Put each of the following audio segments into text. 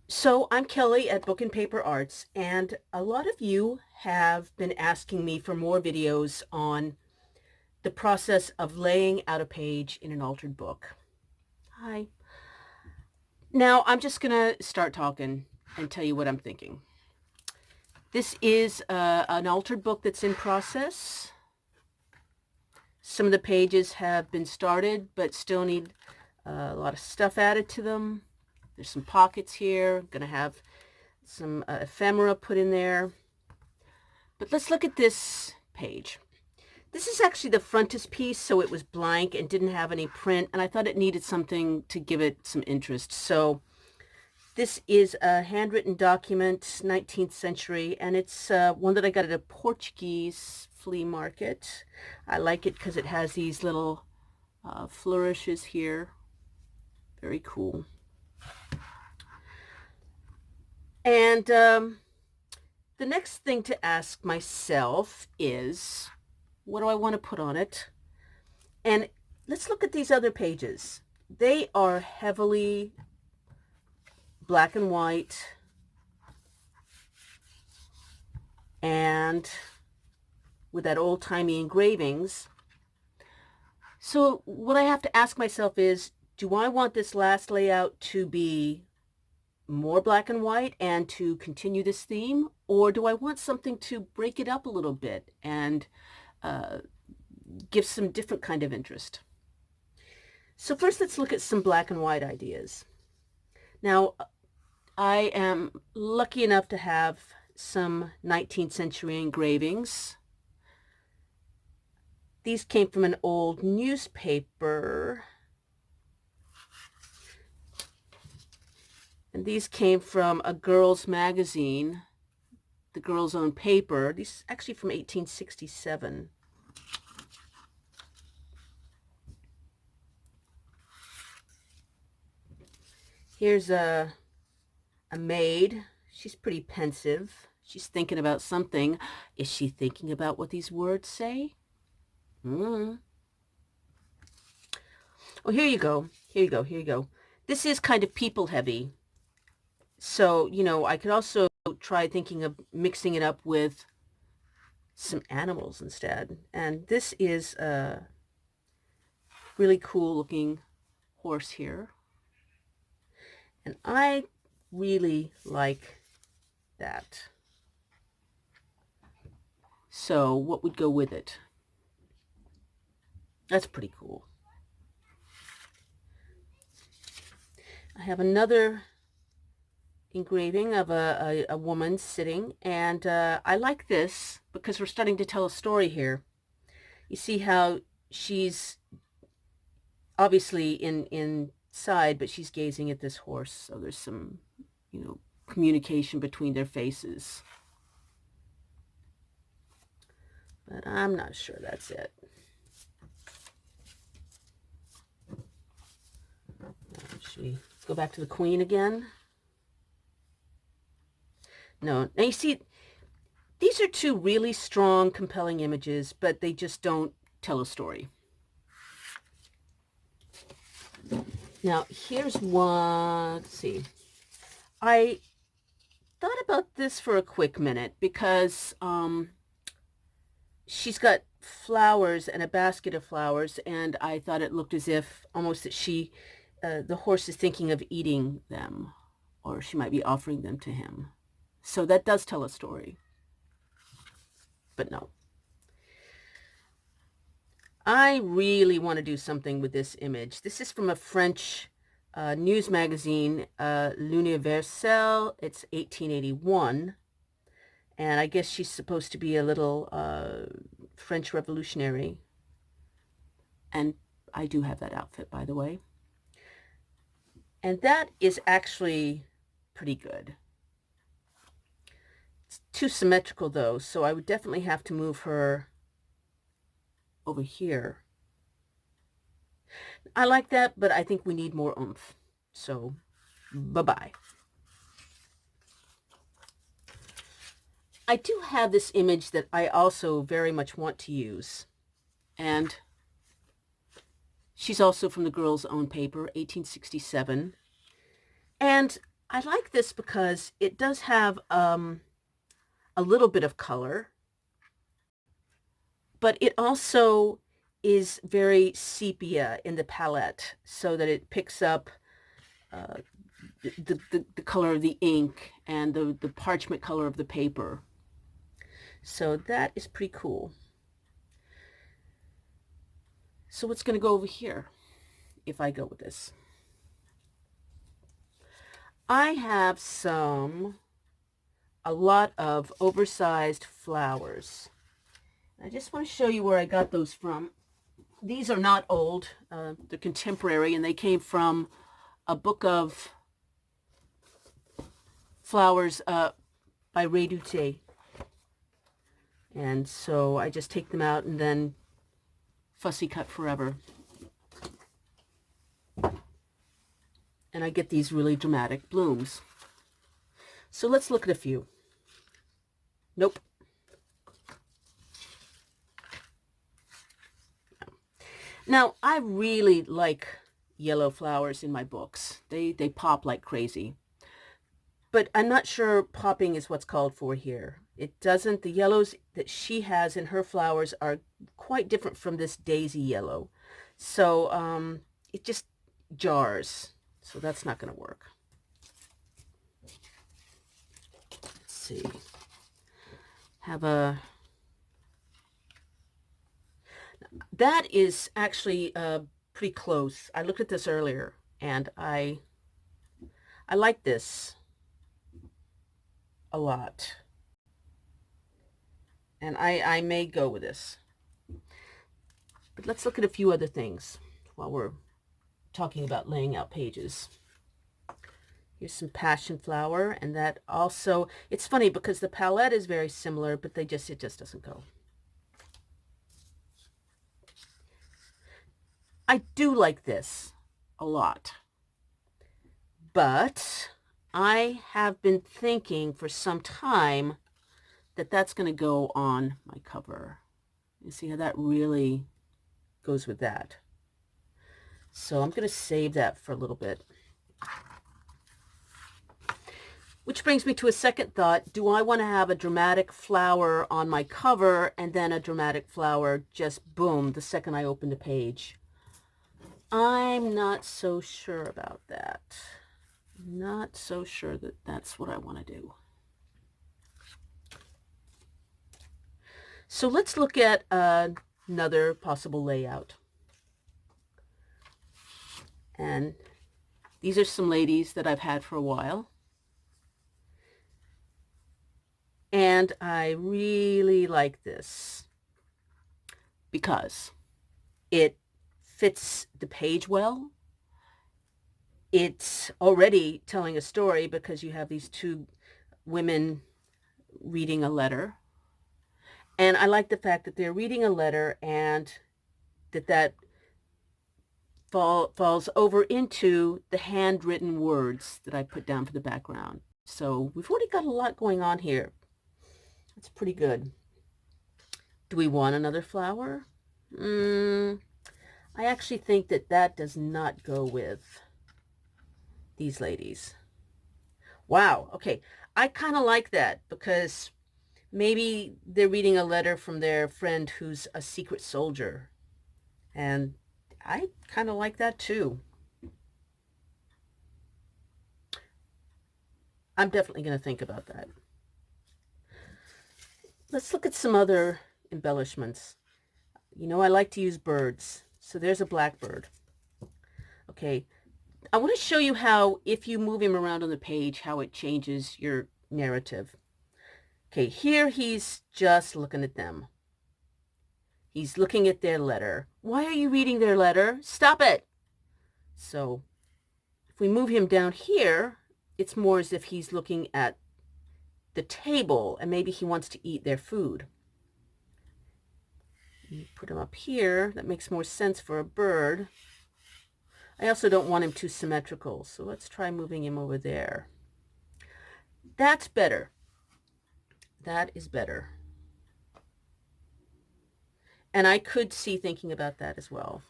So I'm Kelly at Book and Paper Arts, and a lot of you have been asking me for more videos on the process of laying out a page in an altered book. Hi. Now I'm just going to start talking and tell you what I'm thinking. This is an altered book that's in process. Some of the pages have been started, but still need a lot of stuff added to them. There's some pockets here. I'm going to have some ephemera put in there. But let's look at this page. This is actually the frontispiece, so it was blank and didn't have any print, and I thought it needed something to give it some interest. So this is a handwritten document, 19th century, and it's one that I got at a Portuguese flea market. I like it because it has these little flourishes here. Very cool. And the next thing to ask myself is, what do I want to put on it? And let's look at these other pages. They are heavily black and white and with that old-timey engravings. So what I have to ask myself is, do I want this last layout to be more black and white and to continue this theme, or do I want something to break it up a little bit and give some different kind of interest? So first, let's look at some black and white ideas. Now, I am lucky enough to have some 19th century engravings. These came from an old newspaper. And these came from a girl's magazine, the girl's own paper. These are actually from 1867. Here's a maid. She's pretty pensive. She's thinking about something. Is she thinking about what these words say? Oh, here you go. Here you go. Here you go. This is kind of people heavy. So, I could also try thinking of mixing it up with some animals instead. And this is a really cool looking horse here. And I really like that. So what would go with it? That's pretty cool. I have another engraving of a woman sitting, and I like this because we're starting to tell a story here. You see how she's obviously inside, but she's gazing at this horse, so there's some, communication between their faces. But I'm not sure that's it. Should we go back to the queen again? No. Now you see, these are two really strong, compelling images, but they just don't tell a story. Now, here's one. Let's see. I thought about this for a quick minute because she's got flowers and a basket of flowers, and I thought it looked as if almost that the horse is thinking of eating them, or she might be offering them to him. So that does tell a story. But no. I really want to do something with this image. This is from a French news magazine, L'Universel. It's 1881. And I guess she's supposed to be a little French revolutionary. And I do have that outfit, by the way. And that is actually pretty good. It's too symmetrical, though, so I would definitely have to move her over here. I like that, but I think we need more oomph. So, bye-bye. I do have this image that I also very much want to use. And she's also from the girl's own paper, 1867. And I like this because it does have a little bit of color, but it also is very sepia in the palette so that it picks up uh, the color of the ink and the parchment color of the paper. So that is pretty cool. So what's going to go over here if I go with this? I have a lot of oversized flowers. I just want to show you where I got those from. These are not old, they're contemporary, and they came from a book of flowers by Ray Dutay. And so I just take them out and then fussy cut forever. And I get these really dramatic blooms. So let's look at a few. Nope. Now, I really like yellow flowers in my books. They pop like crazy. But I'm not sure popping is what's called for here. It doesn't, the yellows that she has in her flowers are quite different from this daisy yellow. So it just jars. So that's not going to work. Let's see. Have a... That is actually pretty close. I looked at this earlier, and I like this a lot. And I may go with this. But let's look at a few other things while we're talking about laying out pages. Here's some passion flower, and that also, it's funny because the palette is very similar, but it just doesn't go. I do like this a lot, but I have been thinking for some time that that's going to go on my cover. You see how that really goes with that. So I'm going to save that for a little bit. Which brings me to a second thought. Do I want to have a dramatic flower on my cover and then a dramatic flower just boom the second I open the page? I'm not so sure about that. Not so sure that that's what I want to do. So let's look at another possible layout. And these are some ladies that I've had for a while. And I really like this because it fits the page well. It's already telling a story because you have these two women reading a letter. And I like the fact that they're reading a letter and that falls over into the handwritten words that I put down for the background. So we've already got a lot going on here. That's pretty good. Do we want another flower? I actually think that does not go with these ladies. Wow. Okay. I kind of like that because maybe they're reading a letter from their friend who's a secret soldier. And I kind of like that too. I'm definitely going to think about that. Let's look at some other embellishments. You know, I like to use birds. So there's a blackbird. Okay. I want to show you how, if you move him around on the page, how it changes your narrative. Okay, here he's just looking at them. He's looking at their letter. Why are you reading their letter? Stop it! So if we move him down here, it's more as if he's looking at the table and maybe he wants to eat their food. You put him up here. That makes more sense for a bird. I also don't want him too symmetrical, so let's try moving him over there. That's better. That is better. And I could see thinking about that as well.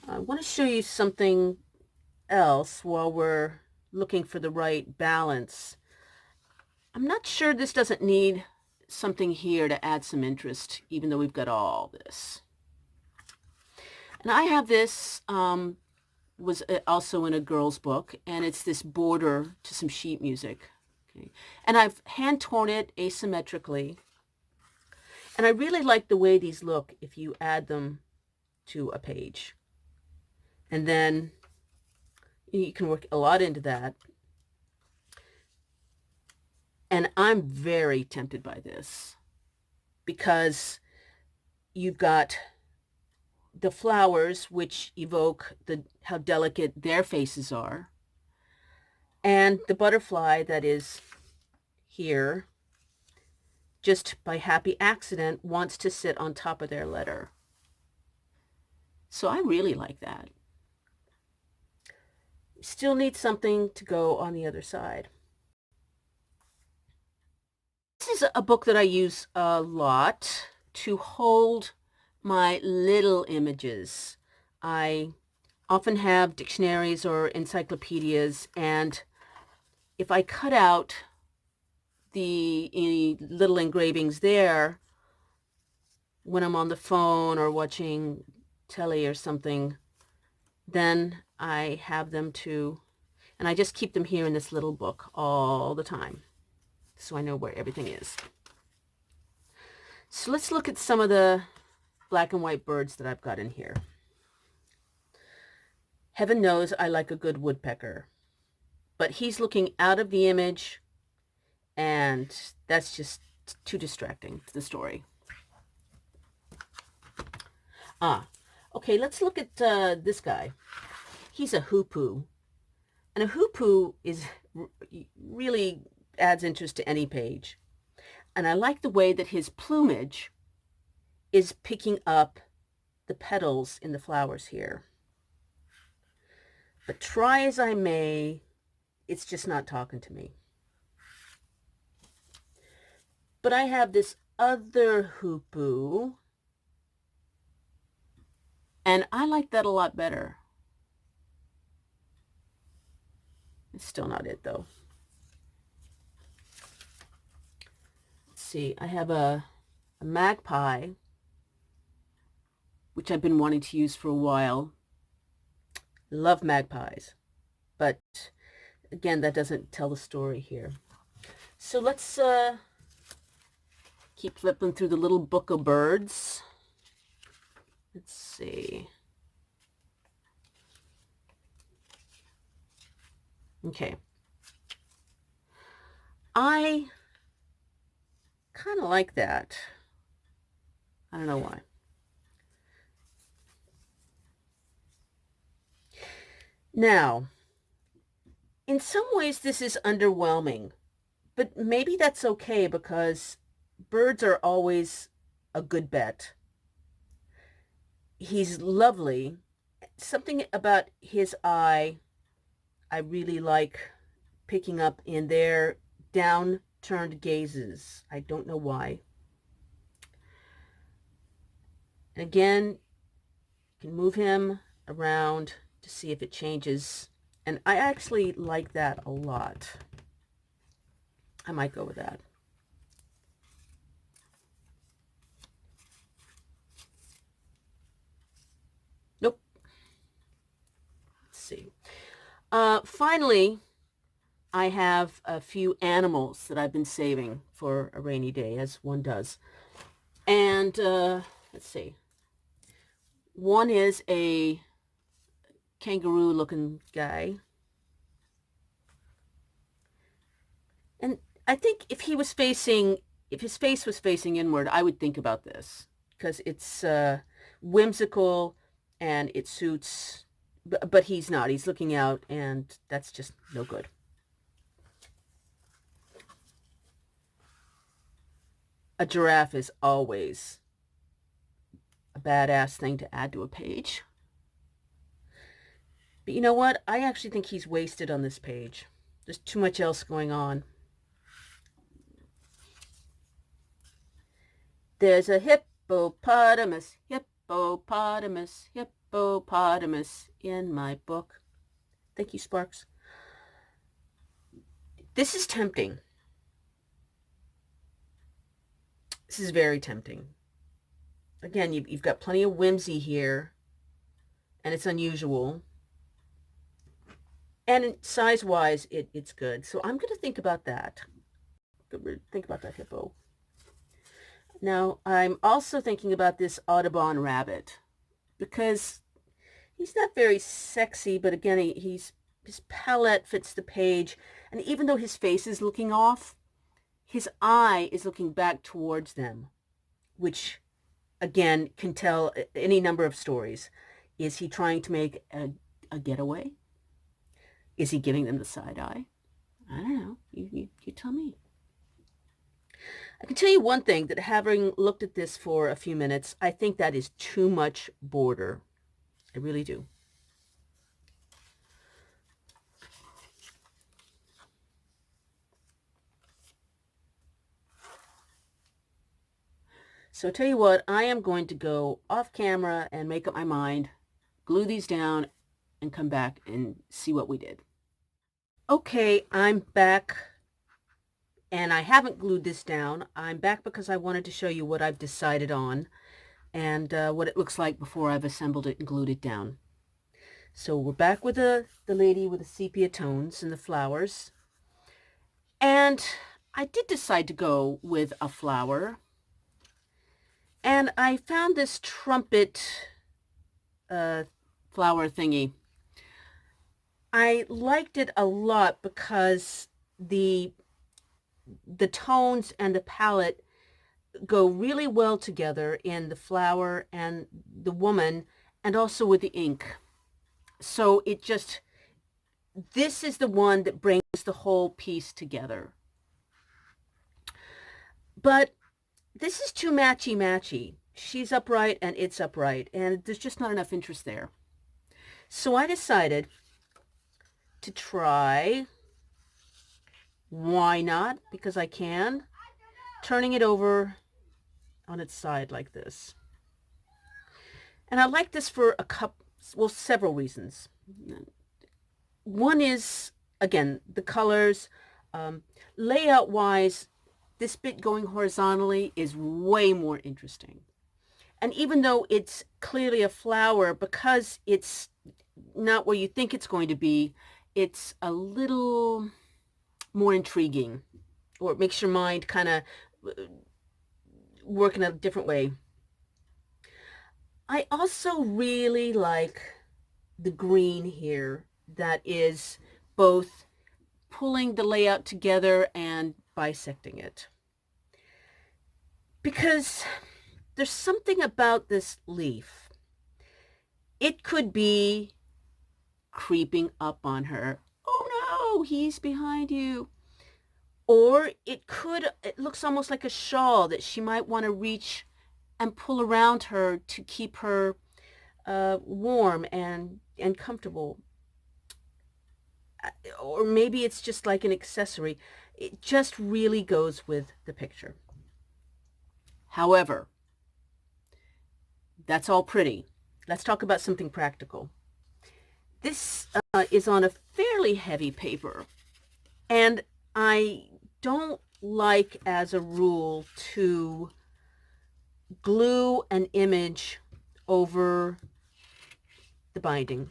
I want to show you something else while we're looking for the right balance. I'm not sure this doesn't need something here to add some interest, even though we've got all this. And I have this, was also in a girl's book, and it's this border to some sheet music. Okay. And I've hand torn it asymmetrically. And I really like the way these look if you add them to a page. And then you can work a lot into that. And I'm very tempted by this because you've got the flowers, which evoke how delicate their faces are, and the butterfly that is here, just by happy accident, wants to sit on top of their letter. So I really like that. Still need something to go on the other side. This is a book that I use a lot to hold my little images. I often have dictionaries or encyclopedias, and if I cut out the little engravings there when I'm on the phone or watching telly or something, then I have them too, and I just keep them here in this little book all the time, so I know where everything is. So let's look at some of the black and white birds that I've got in here. Heaven knows I like a good woodpecker, but he's looking out of the image, and that's just too distracting to the story. Okay, let's look at this guy. He's a hoopoe, and a hoopoe really adds interest to any page. And I like the way that his plumage is picking up the petals in the flowers here. But try as I may, it's just not talking to me. But I have this other hoopoe, and I like that a lot better. It's still not it, though. Let's see, I have a magpie, which I've been wanting to use for a while. Love magpies, but again, that doesn't tell the story here. So let's keep flipping through the little book of birds. Let's see. Okay. I kind of like that. I don't know why. Now, in some ways this is underwhelming, but maybe that's okay because birds are always a good bet. He's lovely. Something about his eye I really like picking up in their down-turned gazes. I don't know why. And again, you can move him around to see if it changes. And I actually like that a lot. I might go with that. Nope. Let's see. Finally, I have a few animals that I've been saving for a rainy day, as one does. And let's see. One is a kangaroo-looking guy. And I think if his face was facing inward, I would think about this because it's whimsical and it suits, but he's not. He's looking out, and that's just no good. A giraffe is always a badass thing to add to a page. But you know what? I actually think he's wasted on this page. There's too much else going on. There's a hippopotamus, hippopotamus, hippopotamus in my book. Thank you, Sparks. This is tempting. This is very tempting. Again, you've got plenty of whimsy here, and it's unusual. And size-wise, it's good. So I'm going to think about that. Think about that, hippo. Now, I'm also thinking about this Audubon rabbit, because he's not very sexy, but again, his palette fits the page, and even though his face is looking off, his eye is looking back towards them, which, again, can tell any number of stories. Is he trying to make a getaway? Is he giving them the side eye? I don't know. You tell me. I can tell you one thing, that having looked at this for a few minutes, I think that is too much border. I really do. So tell you what, I am going to go off camera and make up my mind, glue these down, and come back and see what we did. Okay, I'm back, and I haven't glued this down. I'm back because I wanted to show you what I've decided on and what it looks like before I've assembled it and glued it down. So we're back with the lady with the sepia tones and the flowers. And I did decide to go with a flower. And I found this trumpet flower thingy. I liked it a lot because the tones and the palette go really well together in the flower and the woman, and also with the ink. So it just, this is the one that brings the whole piece together. But this is too matchy-matchy. She's upright and it's upright, and there's just not enough interest there. So I decided to try, why not, because I can, turning it over on its side like this. And I like this for several reasons. One is, again, the colors. Layout-wise, this bit going horizontally is way more interesting. And even though it's clearly a flower, because it's not where you think it's going to be, it's a little more intriguing, or it makes your mind kind of work in a different way. I also really like the green here that is both pulling the layout together and bisecting it. Because there's something about this leaf. It could be creeping up on her. Oh no, he's behind you. Or it looks almost like a shawl that she might want to reach and pull around her to keep her warm and comfortable. Or maybe it's just like an accessory. It just really goes with the picture. However, that's all pretty. Let's talk about something practical. This is on a fairly heavy paper, and I don't like, as a rule, to glue an image over the binding.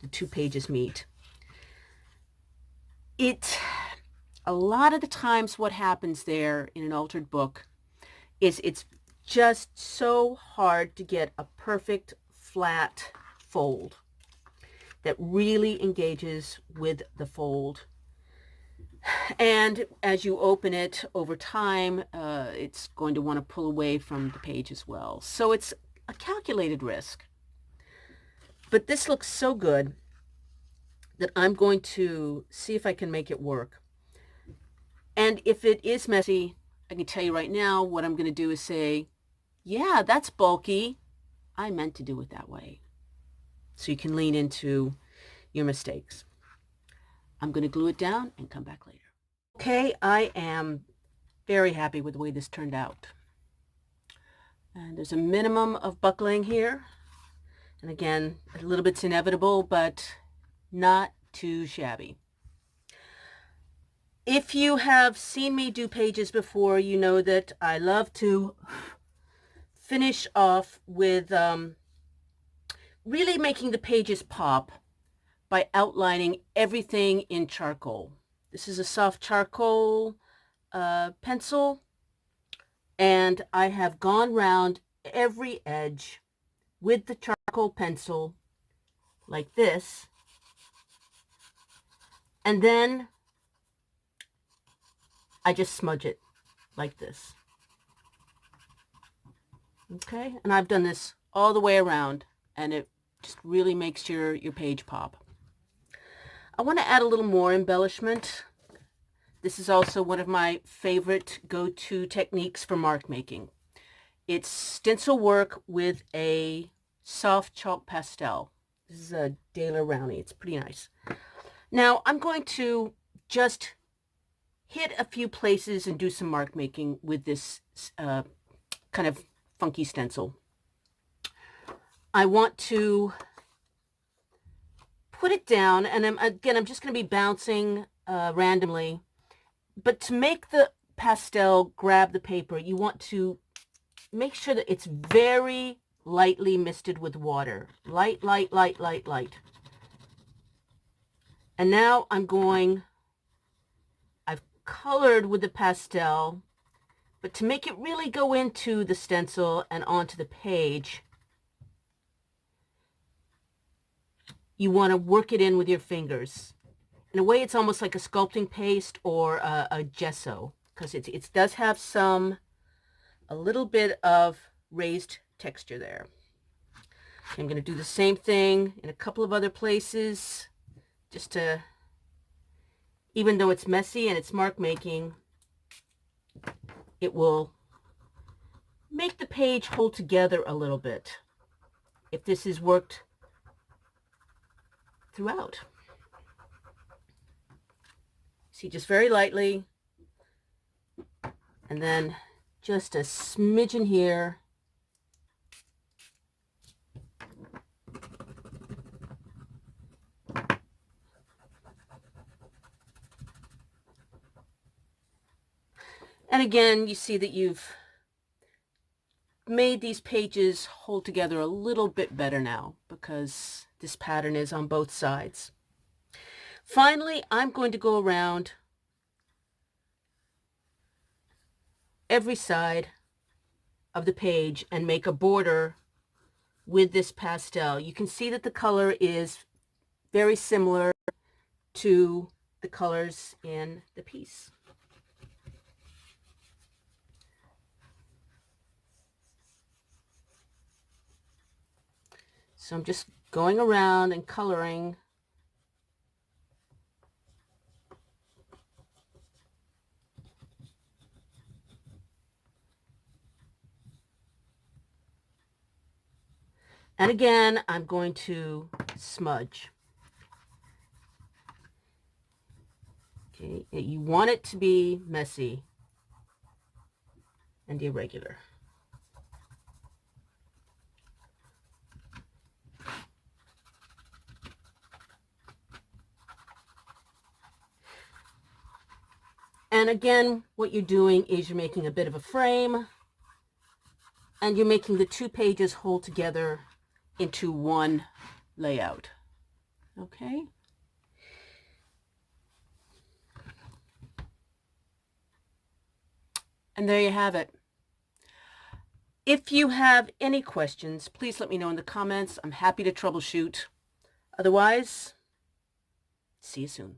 The two pages meet. A lot of the times what happens there in an altered book is it's just so hard to get a perfect flat fold that really engages with the fold. And as you open it over time, it's going to want to pull away from the page as well. So it's a calculated risk. But this looks so good that I'm going to see if I can make it work. And if it is messy, I can tell you right now what I'm going to do is say, yeah, that's bulky. I meant to do it that way. So you can lean into your mistakes. I'm going to glue it down and come back later. Okay, I am very happy with the way this turned out. And there's a minimum of buckling here. And again, a little bit's inevitable, but not too shabby. If you have seen me do pages before, you know that I love to finish off with really making the pages pop by outlining everything in charcoal. This is a soft charcoal pencil, and I have gone round every edge with the charcoal pencil like this, and then I just smudge it like this. Okay, and I've done this all the way around, and it just really makes your page pop. I want to add a little more embellishment. This is also one of my favorite go-to techniques for mark making. It's stencil work with a soft chalk pastel. This is a Daler Rowney. It's pretty nice. Now I'm going to just hit a few places and do some mark making with this kind of funky stencil. I want to put it down, and I'm just going to be bouncing randomly. But to make the pastel grab the paper, you want to make sure that it's very lightly misted with water. Light, light, light, light, light. And now I've colored with the pastel, but to make it really go into the stencil and onto the page, you want to work it in with your fingers. In a way, it's almost like a sculpting paste or a gesso, because it does have a little bit of raised texture there. I'm going to do the same thing in a couple of other places, just to, even though it's messy and it's mark making, it will make the page hold together a little bit if this is worked throughout. See, just very lightly, and then just a smidgen here. And again, you see that you've made these pages hold together a little bit better now, because this pattern is on both sides. Finally, I'm going to go around every side of the page and make a border with this pastel. You can see that the color is very similar to the colors in the piece. So I'm just going around and coloring. And again, I'm going to smudge. Okay, you want it to be messy and irregular. And again, what you're doing is you're making a bit of a frame, and you're making the two pages hold together into one layout. Okay? And there you have it. If you have any questions, please let me know in the comments. I'm happy to troubleshoot. Otherwise, see you soon.